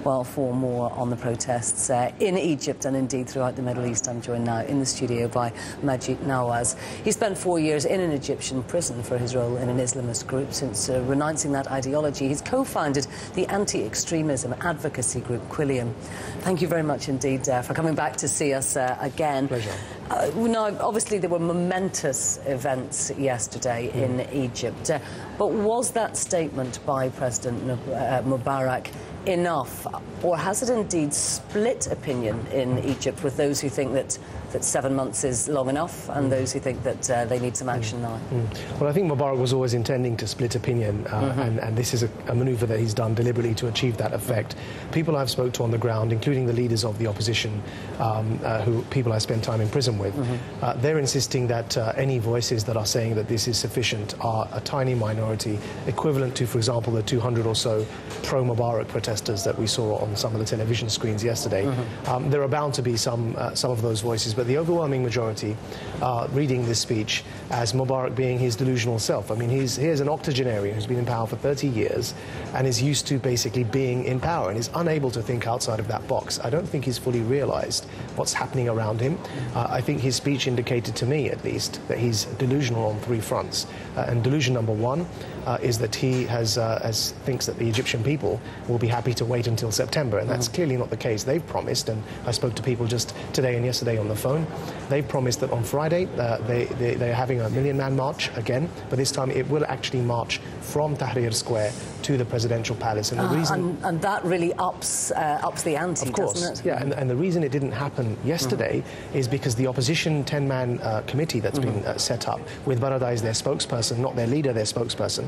Well, for more on the protests in Egypt and indeed throughout the Middle East, I'm joined now in the studio by Maajid Nawaz. He spent 4 years in an Egyptian prison for his role in an Islamist group. Since renouncing that ideology, he's co-founded the anti-extremism advocacy group Quilliam. Thank you very much indeed for coming back to see us again. Pleasure. Now, obviously, there were momentous events yesterday in Egypt. But was that statement by President Mubarak enough, or has it indeed split opinion in Egypt, with those who think that 7 months is long enough and those who think that they need some action now? Well, I think Mubarak was always intending to split opinion, and this is a manoeuvre that he's done deliberately to achieve that effect. People I've spoke to on the ground, including the leaders of the opposition, people I spend time in prison with, they're insisting that any voices that are saying that this is sufficient are a tiny minority, equivalent to, for example, the 200 or so pro-Mubarak protesters that we saw on some of the television screens yesterday. There are bound to be some of those voices, but the overwhelming majority are reading this speech as Mubarak being his delusional self. I mean, here's an octogenarian who's been in power for 30 years and is used to basically being in power and is unable to think outside of that box. I don't think he's fully realized what's happening around him. I think his speech indicated to me, at least, that he's delusional on 3 fronts. And delusion number 1 is that he thinks that the Egyptian people will be happy to wait until September, and that's clearly not the case. They've promised, and I spoke to people just today and yesterday on the phone, they've promised that on Friday they're having a million-man march again, but this time it will actually march from Tahrir Square to the presidential palace. And the reason... And that really ups the ante, of course, doesn't it? Yeah, and the reason it didn't happen yesterday is because the opposition 10-man committee that's been set up, with Barada as their spokesperson, not their leader, their spokesperson,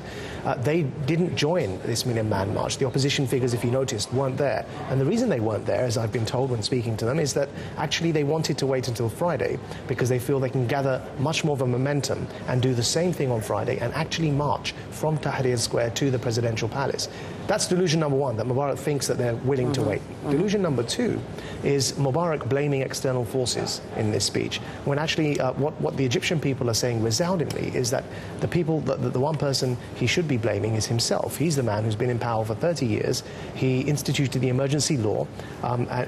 they didn't join this million-man march. The opposition figures, if you noticed, weren't there. And the reason they weren't there, as I've been told when speaking to them, is that actually they wanted to wait until Friday because they feel they can gather much more of a momentum and do the same thing on Friday and actually march from Tahrir Square to the presidential palace. That's delusion number 1, that Mubarak thinks that they're willing to wait. Delusion number 2 is Mubarak blaming external forces in this speech, when actually what the Egyptian people are saying resoundingly is that the one person he should be blaming is himself. He's the man who's been in power for 30 years. He instituted the emergency law,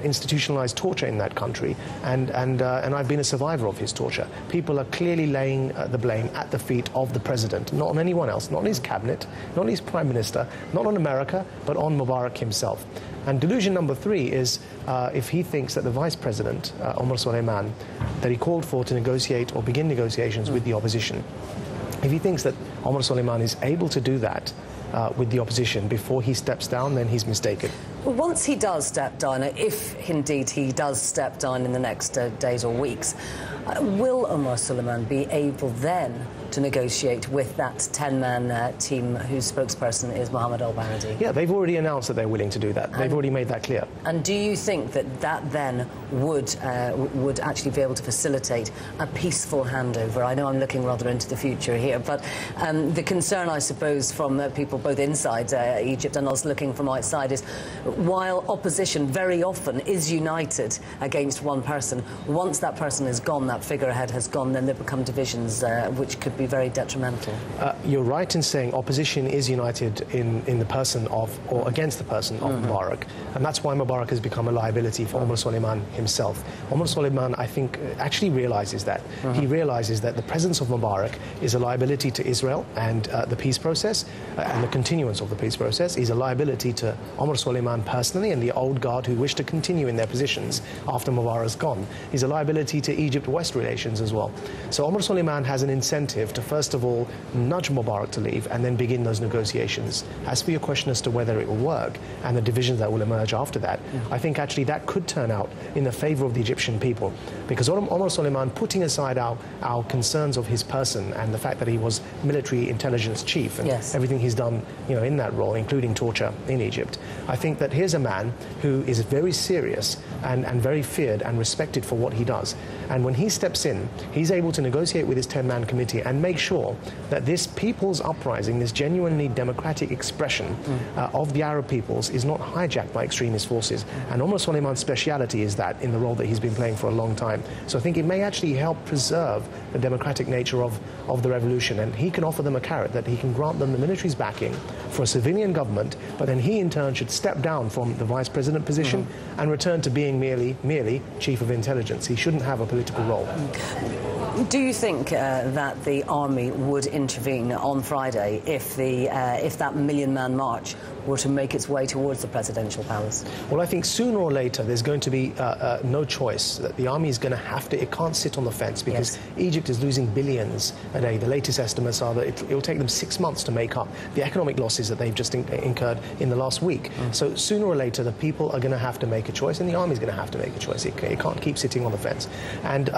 institutionalized torture in that country, and I've been a survivor of his torture. People are clearly laying the blame at the feet of the president, not on anyone else, not on his cabinet, not on his prime minister, not on America, but on Mubarak himself. And delusion number 3 is if he thinks that the vice president, Omar Suleiman, that he called for to negotiate or begin negotiations with the opposition, if he thinks that Omar Suleiman is able to do that with the opposition before he steps down, then he's mistaken. Well, once he does step down, if indeed he does step down in the next days or weeks, will Omar Suleiman be able then to negotiate with that 10-man team whose spokesperson is Mohammed al-Baradi? Yeah, they've already announced that they're willing to do that. They've already made that clear. And do you think that that then would actually be able to facilitate a peaceful handover? I know I'm looking rather into the future here, but the concern, I suppose, from people both inside Egypt and us looking from outside is, while opposition very often is united against one person, once that person is gone, that figurehead has gone, then there become divisions which could be very detrimental. You're right in saying opposition is united in the person of, or against the person of Mubarak, and that's why Mubarak has become a liability for Omar Suleiman himself. Omar Suleiman, I think, actually realizes that. He realizes that the presence of Mubarak is a liability to Israel and the peace process and the continuance of the peace process. He's a liability to Omar Suleiman personally and the old guard who wish to continue in their positions after Mubarak's gone. He's a liability to Egypt-West relations as well. So Omar Suleiman has an incentive to first of all nudge Mubarak to leave and then begin those negotiations. As for your question as to whether it will work and the divisions that will emerge after that, I think actually that could turn out in the favor of the Egyptian people, because Omar Suleiman, putting aside our concerns of his person and the fact that he was military intelligence chief and everything he's done, in that role, including torture in Egypt, I think that here's a man who is very serious and very feared and respected for what he does. And when he steps in, he's able to negotiate with his 10-man committee and make sure that this people's uprising, this genuinely democratic expression of the Arab peoples, is not hijacked by extremist forces. And Omar Suleiman's speciality is that, in the role that he's been playing for a long time. So I think it may actually help preserve the democratic nature of the revolution. And he can offer them a carrot, that he can grant them the military's backing for a civilian government, but then he in turn should step down down from the vice president position and return to being merely chief of intelligence. He shouldn't have a political role. Do you think that the army would intervene on Friday if that million-man march were to make its way towards the presidential palace? Well, I think sooner or later there's going to be no choice. That the army is going to have to. It can't sit on the fence because Egypt is losing billions a day. The latest estimates are that it will take them 6 months to make up the economic losses that they've just incurred in the last week. So sooner or later the people are going to have to make a choice, and the army is going to have to make a choice. It can't keep sitting on the fence. And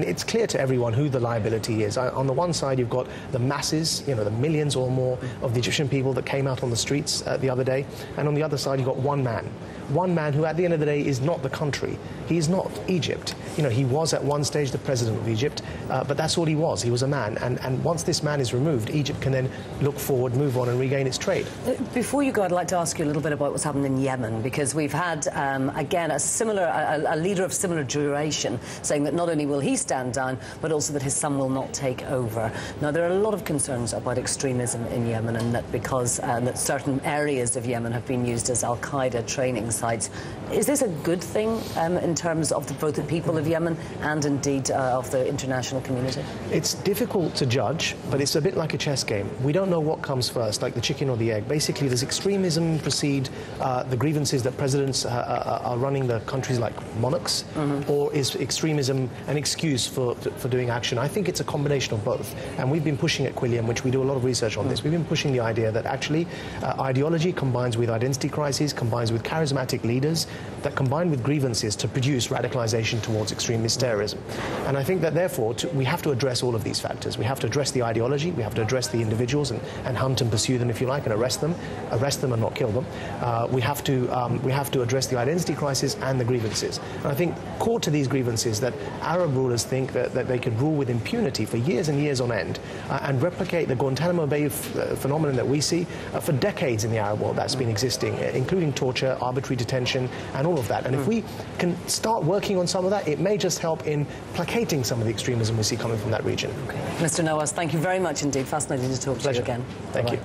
it's clear to everyone who the liability is. On the one side, you've got the masses, the millions or more of the Egyptian people that came out on the streets the other day, and on the other side, you've got one man who, at the end of the day, is not the country. He is not Egypt. He was at one stage the president of Egypt, but that's all he was. He was a man. And once this man is removed, Egypt can then look forward, move on, and regain its trade. Before you go, I'd like to ask you a little bit about what's happened in Yemen, because we've had, again, a leader of similar duration saying that not only will he stand down, but also that his son will not take over. Now, there are a lot of concerns about extremism in Yemen, and that because that certain areas of Yemen have been used as al-Qaeda training sites. Is this a good thing in terms of both the people of Yemen and indeed of the international community? It's difficult to judge, but it's a bit like a chess game. We don't know what comes first, like the chicken or the egg. Basically, does extremism precede the grievances that presidents are running the countries like monarchs, or is extremism an excuse for doing action? I think it's a combination of both. And we've been pushing at Quilliam, which we do a lot of research on this, we've been pushing the idea that actually ideology combines with identity crises, combines with charismatic leaders, that combine with grievances to produce radicalization towards extremist terrorism. And I think that therefore we have to address all of these factors. We have to address the ideology, we have to address the individuals and hunt and pursue them, if you like, and arrest them and not kill them. We have to address the identity crisis and the grievances. And I think core to these grievances that Arab rulers think that they could rule with impunity for years and years on end and replicate the Guantanamo Bay phenomenon that we see for decades in the Arab world that's been existing, including torture, arbitrary detention, and all of that. And if we can start working on some of that, it may just help in placating some of the extremism we see coming from that region. Mr. Nawaz, thank you very much indeed. Fascinating to talk to you again. Thank you.